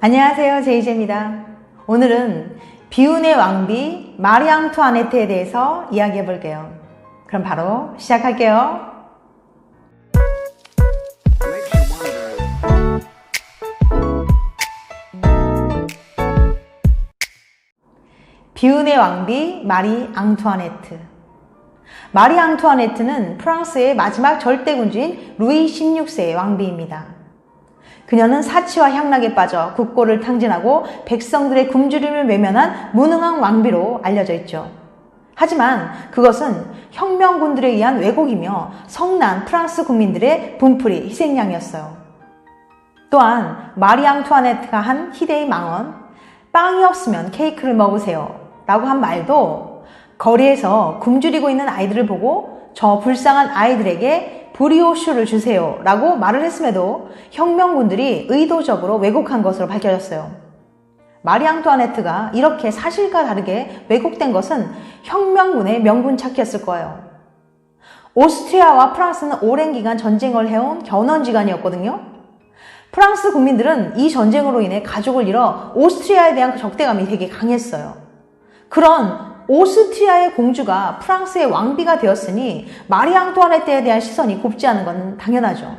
안녕하세요, 제이제입니다. 오늘은 비운의 왕비 마리 앙투아네트에 대해서 이야기해 볼게요. 그럼 바로 시작할게요. 비운의 왕비 마리 앙투아네트. 마리 앙투아네트는 프랑스의 마지막 절대군주인 루이 16세의 왕비입니다. 그녀는 사치와 향락에 빠져 국고를 탕진하고 백성들의 굶주림을 외면한 무능한 왕비로 알려져 있죠. 하지만 그것은 혁명군들에 의한 왜곡이며 성난 프랑스 국민들의 분풀이 희생양이었어요. 또한 마리 앙투아네트가 한 희대의 망언, 빵이 없으면 케이크를 먹으세요 라고 한 말도 거리에서 굶주리고 있는 아이들을 보고 저 불쌍한 아이들에게 브리오슈를 주세요 라고 말을 했음에도 혁명군들이 의도적으로 왜곡한 것으로 밝혀졌어요. 마리 앙투아네트가 이렇게 사실과 다르게 왜곡된 것은 혁명군의 명분 찾기였을 거예요. 오스트리아와 프랑스는 오랜 기간 전쟁을 해온 견원지간이었거든요. 프랑스 국민들은 이 전쟁으로 인해 가족을 잃어 오스트리아에 대한 적대감이 되게 강했어요. 그런 오스트리아의 공주가 프랑스의 왕비가 되었으니 마리 앙투아네트에 대한 시선이 곱지 않은 건 당연하죠.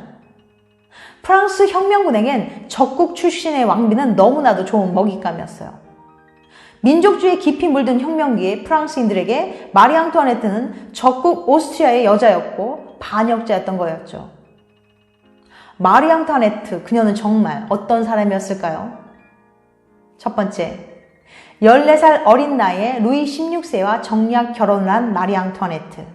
프랑스 혁명군에겐 적국 출신의 왕비는 너무나도 좋은 먹잇감이었어요. 민족주의에 깊이 물든 혁명기의 프랑스인들에게 마리 앙투아네트는 적국 오스트리아의 여자였고 반역자였던 거였죠. 마리 앙투아네트, 그녀는 정말 어떤 사람이었을까요? 첫 번째, 14살 어린 나이에 루이 16세와 정략 결혼을 한 마리 앙투아네트.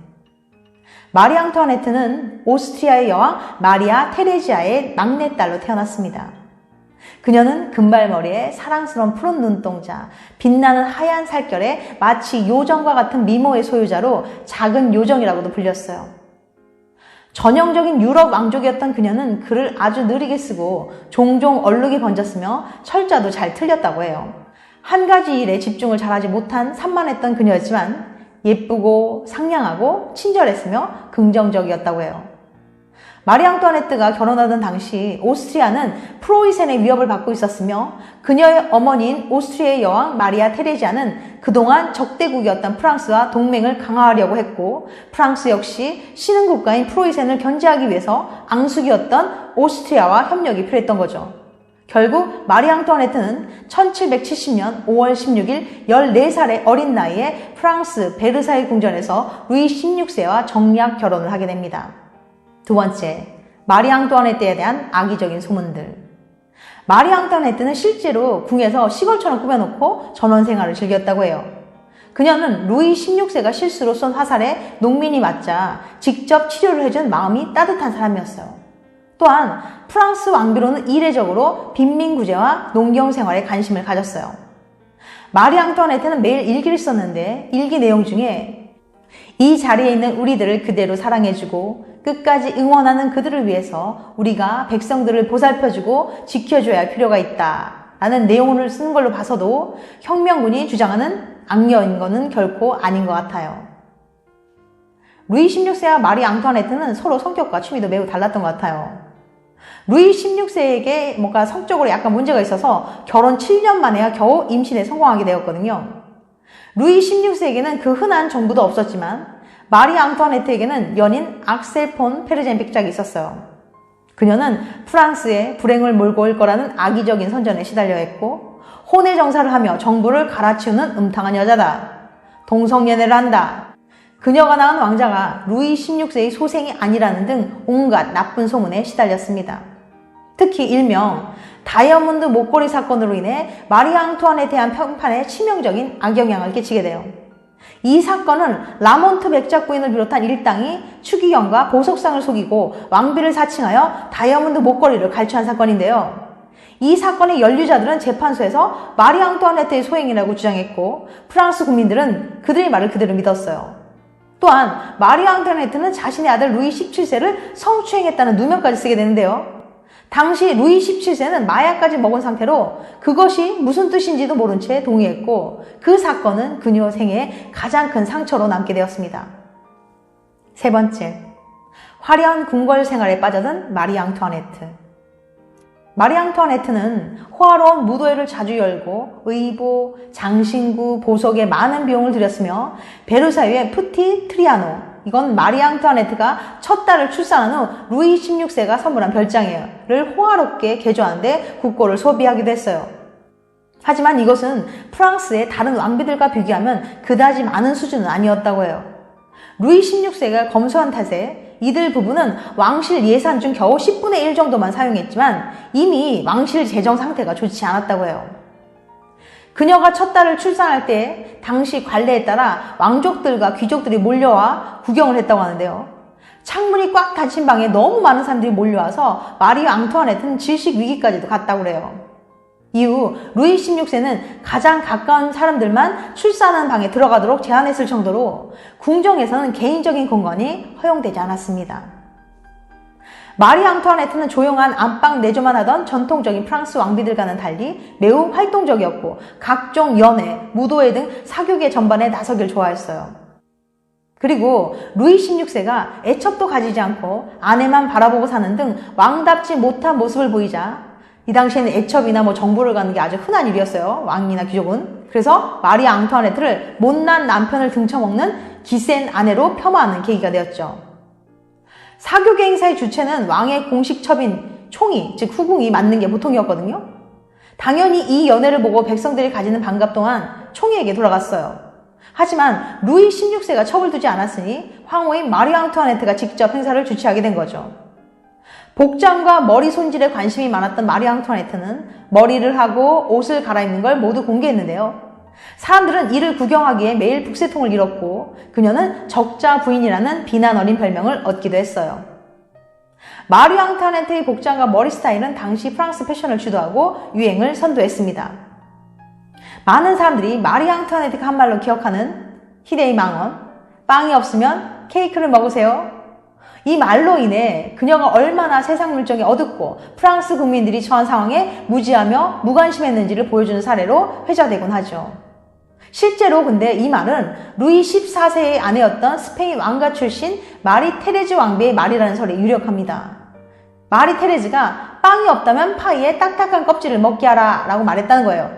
마리 앙투아네트는 오스트리아의 여왕 마리아 테레지아의 막내딸로 태어났습니다. 그녀는 금발머리에 사랑스러운 푸른 눈동자, 빛나는 하얀 살결에 마치 요정과 같은 미모의 소유자로 작은 요정이라고도 불렸어요. 전형적인 유럽 왕족이었던 그녀는 글을 아주 느리게 쓰고 종종 얼룩이 번졌으며 철자도 잘 틀렸다고 해요. 한 가지 일에 집중을 잘하지 못한 산만했던 그녀였지만 예쁘고 상냥하고 친절했으며 긍정적이었다고 해요. 마리 앙투아네트가 결혼하던 당시 오스트리아는 프로이센의 위협을 받고 있었으며 그녀의 어머니인 오스트리아의 여왕 마리아 테레지아는 그동안 적대국이었던 프랑스와 동맹을 강화하려고 했고 프랑스 역시 신흥국가인 프로이센을 견제하기 위해서 앙숙이었던 오스트리아와 협력이 필요했던 거죠. 결국 마리 앙투아네트는 1770년 5월 16일 14살의 어린 나이에 프랑스 베르사유 궁전에서 루이 16세와 정략 결혼을 하게 됩니다. 두 번째, 마리 앙투아네트에 대한 악의적인 소문들. 마리 앙투아네트는 실제로 궁에서 시골처럼 꾸며놓고 전원 생활을 즐겼다고 해요. 그녀는 루이 16세가 실수로 쏜 화살에 농민이 맞자 직접 치료를 해준 마음이 따뜻한 사람이었어요. 또한 프랑스 왕비로는 이례적으로 빈민구제와 농경생활에 관심을 가졌어요. 마리 앙투아네트는 매일 일기를 썼는데 일기 내용 중에 이 자리에 있는 우리들을 그대로 사랑해주고 끝까지 응원하는 그들을 위해서 우리가 백성들을 보살펴주고 지켜줘야 할 필요가 있다 라는 내용을 쓰는 걸로 봐서도 혁명군이 주장하는 악녀인 것은 결코 아닌 것 같아요. 루이 16세와 마리 앙투아네트는 서로 성격과 취미도 매우 달랐던 것 같아요. 루이 16세에게 뭔가 성적으로 약간 문제가 있어서 결혼 7년 만에야 겨우 임신에 성공하게 되었거든요. 루이 16세에게는 그 흔한 정부도 없었지만 마리 앙투아네트에게는 연인 악셀 폰 페르젠백작이 있었어요. 그녀는 프랑스에 불행을 몰고 올 거라는 악의적인 선전에 시달려 했고 혼외 정사를 하며 정부를 갈아치우는 음탕한 여자다. 동성연애를 한다. 그녀가 낳은 왕자가 루이 16세의 소생이 아니라는 등 온갖 나쁜 소문에 시달렸습니다. 특히 일명 다이아몬드 목걸이 사건으로 인해 마리 앙투아네트에 대한 평판에 치명적인 악영향을 끼치게 돼요. 이 사건은 라몬트 백작부인을 비롯한 일당이 추기경과 보석상을 속이고 왕비를 사칭하여 다이아몬드 목걸이를 갈취한 사건인데요. 이 사건의 연루자들은 재판소에서 마리 앙투아네트의 소행이라고 주장했고 프랑스 국민들은 그들의 말을 그대로 믿었어요. 또한 마리 앙투아네트는 자신의 아들 루이 17세를 성추행했다는 누명까지 쓰게 되는데요. 당시 루이 17세는 마약까지 먹은 상태로 그것이 무슨 뜻인지도 모른 채 동의했고 그 사건은 그녀 생애에 가장 큰 상처로 남게 되었습니다. 세 번째, 화려한 궁궐 생활에 빠져든 마리 앙투아네트. 마리 앙투아네트는 호화로운 무도회를 자주 열고 의보, 장신구, 보석에 많은 비용을 들였으며 베르사유의 푸티 트리아노, 이건 마리 앙투아네트가 첫 딸을 출산한 후 루이 16세가 선물한 별장이에요. 를 호화롭게 개조하는데 국고를 소비하기도 했어요. 하지만 이것은 프랑스의 다른 왕비들과 비교하면 그다지 많은 수준은 아니었다고 해요. 루이 16세가 검소한 탓에 이들 부부는 왕실 예산 중 겨우 10분의 1 정도만 사용했지만 이미 왕실 재정 상태가 좋지 않았다고 해요. 그녀가 첫 딸을 출산할 때 당시 관례에 따라 왕족들과 귀족들이 몰려와 구경을 했다고 하는데요. 창문이 꽉 닫힌 방에 너무 많은 사람들이 몰려와서 마리 앙투아네트는 질식 위기까지도 갔다고 그래요. 이후 루이 16세는 가장 가까운 사람들만 출산하는 방에 들어가도록 제한했을 정도로 궁정에서는 개인적인 공간이 허용되지 않았습니다. 마리 앙투아네트는 조용한 안방 내조만 하던 전통적인 프랑스 왕비들과는 달리 매우 활동적이었고 각종 연회, 무도회 등 사교계 전반에 나서길 좋아했어요. 그리고 루이 16세가 애첩도 가지지 않고 아내만 바라보고 사는 등 왕답지 못한 모습을 보이자 이 당시에는 애첩이나 정보를 가는 게 아주 흔한 일이었어요. 왕이나 귀족은. 그래서 마리 앙투아네트를 못난 남편을 등쳐먹는 기센 아내로 폄하하는 계기가 되었죠. 사교계 행사의 주체는 왕의 공식 첩인 총이, 즉 후궁이 맡는 게 보통이었거든요. 당연히 이 연회를 보고 백성들이 가지는 반갑 또한 총이에게 돌아갔어요. 하지만 루이 16세가 첩을 두지 않았으니 황후인 마리 앙투아네트가 직접 행사를 주최하게 된 거죠. 복장과 머리 손질에 관심이 많았던 마리 앙투아네트는 머리를 하고 옷을 갈아입는 걸 모두 공개했는데요. 사람들은 이를 구경하기에 매일 북새통을 잃었고 그녀는 적자 부인이라는 비난 어린 별명을 얻기도 했어요. 마리 앙투아네트의 복장과 머리 스타일은 당시 프랑스 패션을 주도하고 유행을 선도했습니다. 많은 사람들이 마리 앙투아네트가 한 말로 기억하는 희대의 망언, 빵이 없으면 케이크를 먹으세요. 이 말로 인해 그녀가 얼마나 세상 물정에 어둡고 프랑스 국민들이 처한 상황에 무지하며 무관심했는지를 보여주는 사례로 회자되곤 하죠. 실제로 근데 이 말은 루이 14세의 아내였던 스페인 왕가 출신 마리 테레즈 왕비의 말이라는 설이 유력합니다. 마리 테레즈가 빵이 없다면 파이에 딱딱한 껍질을 먹게 하라 라고 말했다는 거예요.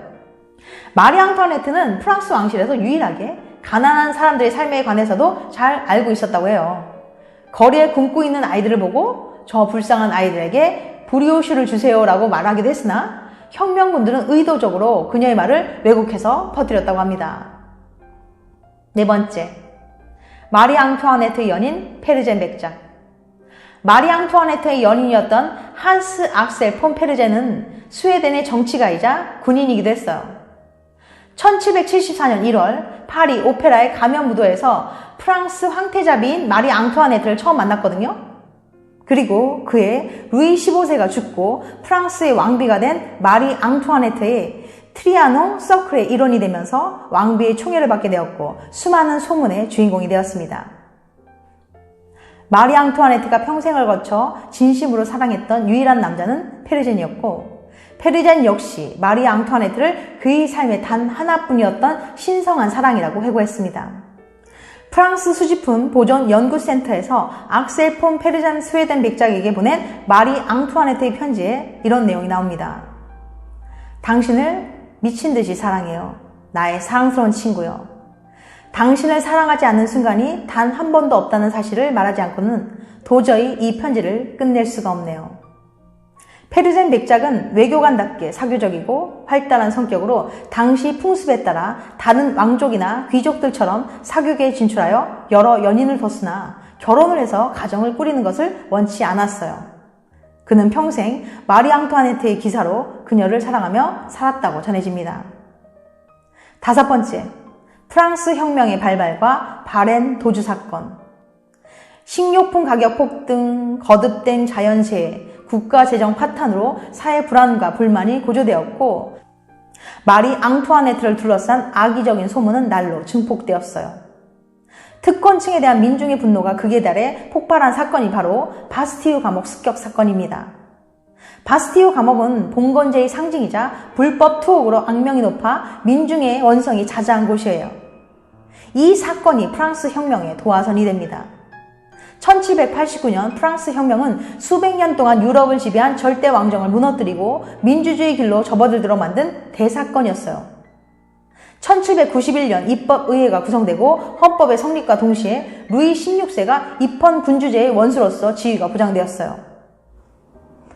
마리 앙투아네트는 프랑스 왕실에서 유일하게 가난한 사람들의 삶에 관해서도 잘 알고 있었다고 해요. 거리에 굶고 있는 아이들을 보고 저 불쌍한 아이들에게 브리오슈를 주세요 라고 말하기도 했으나 혁명군들은 의도적으로 그녀의 말을 왜곡해서 퍼뜨렸다고 합니다. 네 번째, 마리 앙투아네트의 연인 페르젠 백작. 마리 앙투아네트의 연인이었던 한스 악셀 폰 페르젠은 스웨덴의 정치가이자 군인이기도 했어요. 1774년 1월 파리 오페라의 가면 무도에서 프랑스 황태자비인 마리 앙투아네트를 처음 만났거든요. 그리고 그해 루이 15세가 죽고 프랑스의 왕비가 된 마리 앙투아네트의 트리아노 서클의 일원이 되면서 왕비의 총애를 받게 되었고 수많은 소문의 주인공이 되었습니다. 마리 앙투아네트가 평생을 거쳐 진심으로 사랑했던 유일한 남자는 페르젠이었고 페르젠 역시 마리 앙투아네트를 그의 삶의 단 하나뿐이었던 신성한 사랑이라고 회고했습니다. 프랑스 수집품 보존 연구센터에서 악셀 폰 페르젠 스웨덴 백작에게 보낸 마리 앙투아네트의 편지에 이런 내용이 나옵니다. 당신을 미친 듯이 사랑해요. 나의 사랑스러운 친구요. 당신을 사랑하지 않는 순간이 단 한 번도 없다는 사실을 말하지 않고는 도저히 이 편지를 끝낼 수가 없네요. 페르젠 백작은 외교관답게 사교적이고 활달한 성격으로 당시 풍습에 따라 다른 왕족이나 귀족들처럼 사교계에 진출하여 여러 연인을 뒀으나 결혼을 해서 가정을 꾸리는 것을 원치 않았어요. 그는 평생 마리 앙투아네트의 기사로 그녀를 사랑하며 살았다고 전해집니다. 다섯 번째, 프랑스 혁명의 발발과 바렌 도주 사건. 식료품 가격 폭등, 거듭된 자연재해, 국가재정 파탄으로 사회 불안과 불만이 고조되었고 마리 앙투아네트를 둘러싼 악의적인 소문은 날로 증폭되었어요. 특권층에 대한 민중의 분노가 극에 달해 폭발한 사건이 바로 바스티유 감옥 습격 사건입니다. 바스티유 감옥은 봉건제의 상징이자 불법 투옥으로 악명이 높아 민중의 원성이 자자한 곳이에요. 이 사건이 프랑스 혁명의 도화선이 됩니다. 1789년 프랑스 혁명은 수백 년 동안 유럽을 지배한 절대 왕정을 무너뜨리고 민주주의 길로 접어들도록 만든 대사건이었어요. 1791년 입법의회가 구성되고 헌법의 성립과 동시에 루이 16세가 입헌 군주제의 원수로서 지위가 보장되었어요.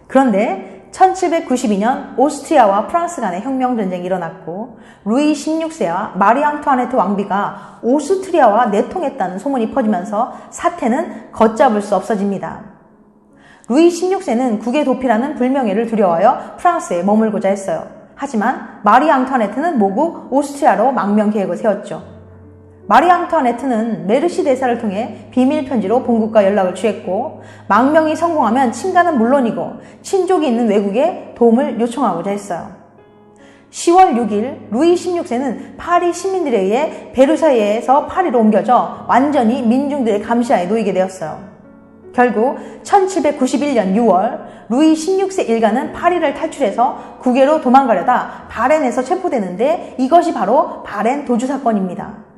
그런데 1792년 오스트리아와 프랑스 간의 혁명전쟁이 일어났고 루이 16세와 마리 앙투아네트 왕비가 오스트리아와 내통했다는 소문이 퍼지면서 사태는 걷잡을 수 없어집니다. 루이 16세는 국외 도피라는 불명예를 두려워하여 프랑스에 머물고자 했어요. 하지만 마리 앙투아네트는 모국 오스트리아로 망명 계획을 세웠죠. 마리 앙투아네트는 메르시 대사를 통해 비밀 편지로 본국과 연락을 취했고 망명이 성공하면 친가는 물론이고 친족이 있는 외국에 도움을 요청하고자 했어요. 10월 6일 루이 16세는 파리 시민들에 의해 베르사유에서 파리로 옮겨져 완전히 민중들의 감시하에 놓이게 되었어요. 결국 1791년 6월 루이 16세 일가는 파리를 탈출해서 국외로 도망가려다 바렌에서 체포되는데 이것이 바로 바렌 도주 사건입니다.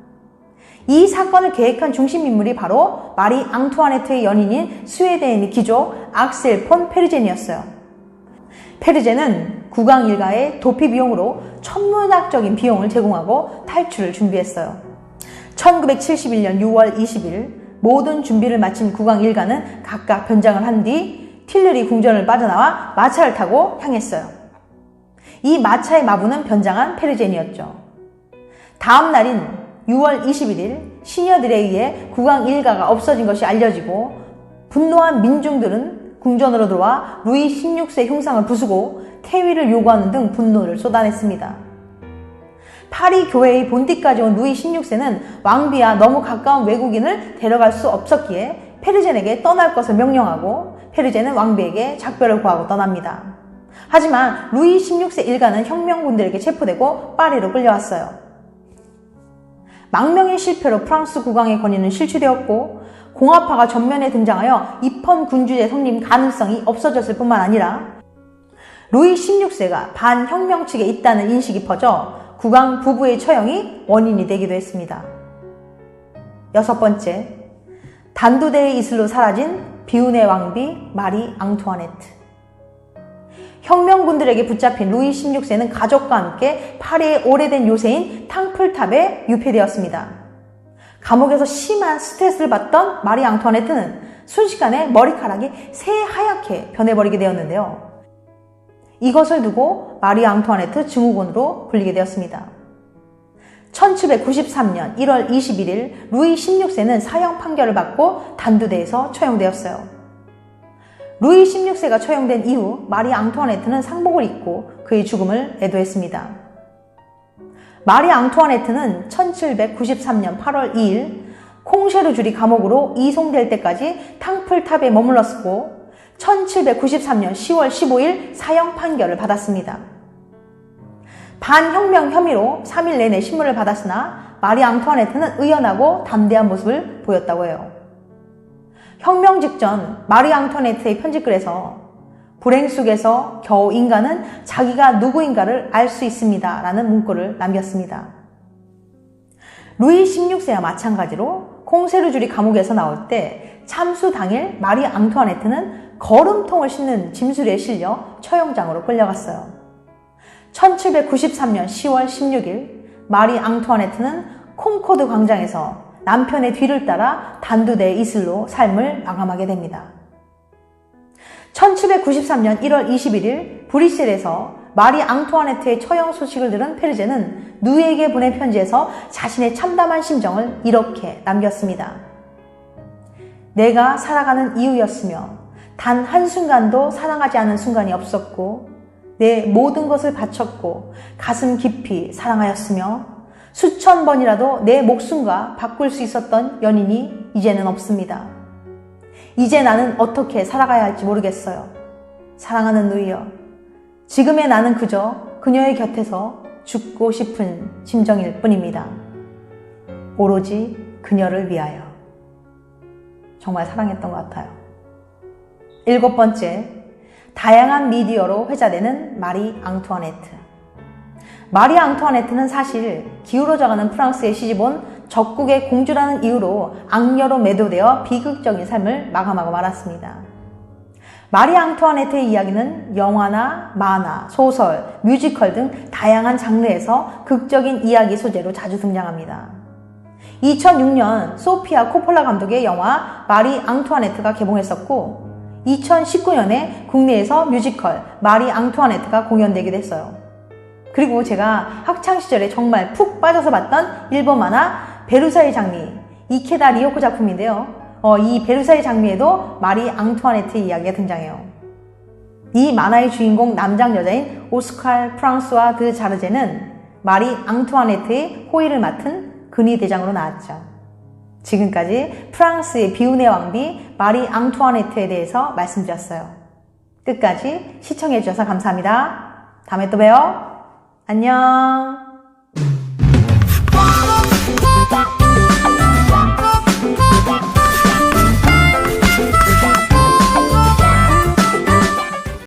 이 사건을 계획한 중심인물이 바로 마리 앙투아네트의 연인인 스웨덴의 귀족 악셀 폰 페르젠이었어요. 페르젠은 국왕 일가의 도피 비용으로 천문학적인 비용을 제공하고 탈출을 준비했어요. 1971년 6월 20일 모든 준비를 마친 국왕 일가는 각각 변장을 한 뒤 틸르리 궁전을 빠져나와 마차를 타고 향했어요. 이 마차의 마부는 변장한 페르젠이었죠. 다음 날인 6월 21일 시녀들에 의해 국왕 일가가 없어진 것이 알려지고 분노한 민중들은 궁전으로 들어와 루이 16세 흉상을 부수고 퇴위를 요구하는 등 분노를 쏟아냈습니다. 파리 교회의 본邸까지 온 루이 16세는 왕비와 너무 가까운 외국인을 데려갈 수 없었기에 페르젠에게 떠날 것을 명령하고 페르젠은 왕비에게 작별을 구하고 떠납니다. 하지만 루이 16세 일가는 혁명군들에게 체포되고 파리로 끌려왔어요. 망명의 실패로 프랑스 국왕의 권위는 실추되었고 공화파가 전면에 등장하여 입헌 군주제 성립 가능성이 없어졌을 뿐만 아니라 루이 16세가 반혁명 측에 있다는 인식이 퍼져 국왕 부부의 처형이 원인이 되기도 했습니다. 6번째, 단두대의 이슬로 사라진 비운의 왕비 마리 앙투아네트. 혁명군들에게 붙잡힌 루이 16세는 가족과 함께 파리의 오래된 요새인 탕플탑에 유폐되었습니다. 감옥에서 심한 스트레스를 받던 마리 앙투아네트는 순식간에 머리카락이 새하얗게 변해버리게 되었는데요. 이것을 두고 마리 앙투아네트 증후군으로 불리게 되었습니다. 1793년 1월 21일 루이 16세는 사형 판결을 받고 단두대에서 처형되었어요. 루이 16세가 처형된 이후 마리 앙투아네트는 상복을 입고 그의 죽음을 애도했습니다. 마리 앙투아네트는 1793년 8월 2일 콩쉐르주리 감옥으로 이송될 때까지 탕플탑에 머물렀고 1793년 10월 15일 사형 판결을 받았습니다. 반혁명 혐의로 3일 내내 신문을 받았으나 마리 앙투아네트는 의연하고 담대한 모습을 보였다고 해요. 혁명 직전 마리 앙투아네트의 편집글에서 불행 속에서 겨우 인간은 자기가 누구인가를 알 수 있습니다 라는 문구를 남겼습니다. 루이 16세와 마찬가지로 콩세르주리 감옥에서 나올 때 참수 당일 마리 앙투아네트는 거름통을 싣는 짐수리에 실려 처형장으로 끌려갔어요. 1793년 10월 16일 마리 앙투아네트는 콩코드 광장에서 남편의 뒤를 따라 단두대의 이슬로 삶을 마감하게 됩니다. 1793년 1월 21일 브뤼셀에서 마리 앙투아네트의 처형 소식을 들은 페르젠은 누이에게 보낸 편지에서 자신의 참담한 심정을 이렇게 남겼습니다. 내가 살아가는 이유였으며 단 한순간도 사랑하지 않은 순간이 없었고 내 모든 것을 바쳤고 가슴 깊이 사랑하였으며 수천 번이라도 내 목숨과 바꿀 수 있었던 연인이 이제는 없습니다. 이제 나는 어떻게 살아가야 할지 모르겠어요. 사랑하는 누이여, 지금의 나는 그저 그녀의 곁에서 죽고 싶은 심정일 뿐입니다. 오로지 그녀를 위하여. 정말 사랑했던 것 같아요. 7번째, 다양한 미디어로 회자되는 마리 앙투아네트. 마리 앙투아네트는 사실 기울어져가는 프랑스에 시집온 적국의 공주라는 이유로 악녀로 매도되어 비극적인 삶을 마감하고 말았습니다. 마리 앙투아네트의 이야기는 영화나 만화, 소설, 뮤지컬 등 다양한 장르에서 극적인 이야기 소재로 자주 등장합니다. 2006년 소피아 코폴라 감독의 영화 마리 앙투아네트가 개봉했었고 2019년에 국내에서 뮤지컬 마리 앙투아네트가 공연되기도 했어요. 그리고 제가 학창시절에 정말 푹 빠져서 봤던 일본 만화 베르사유 장미, 이케다 리오코 작품인데요. 이 베르사유 장미에도 마리 앙투아네트의 이야기가 등장해요. 이 만화의 주인공 남장 여자인 오스칼 프랑스와 드 자르제는 마리 앙투아네트의 호의를 맡은 근위 대장으로 나왔죠. 지금까지 프랑스의 비운의 왕비 마리 앙투아네트에 대해서 말씀드렸어요. 끝까지 시청해주셔서 감사합니다. 다음에 또 봬요. 안녕.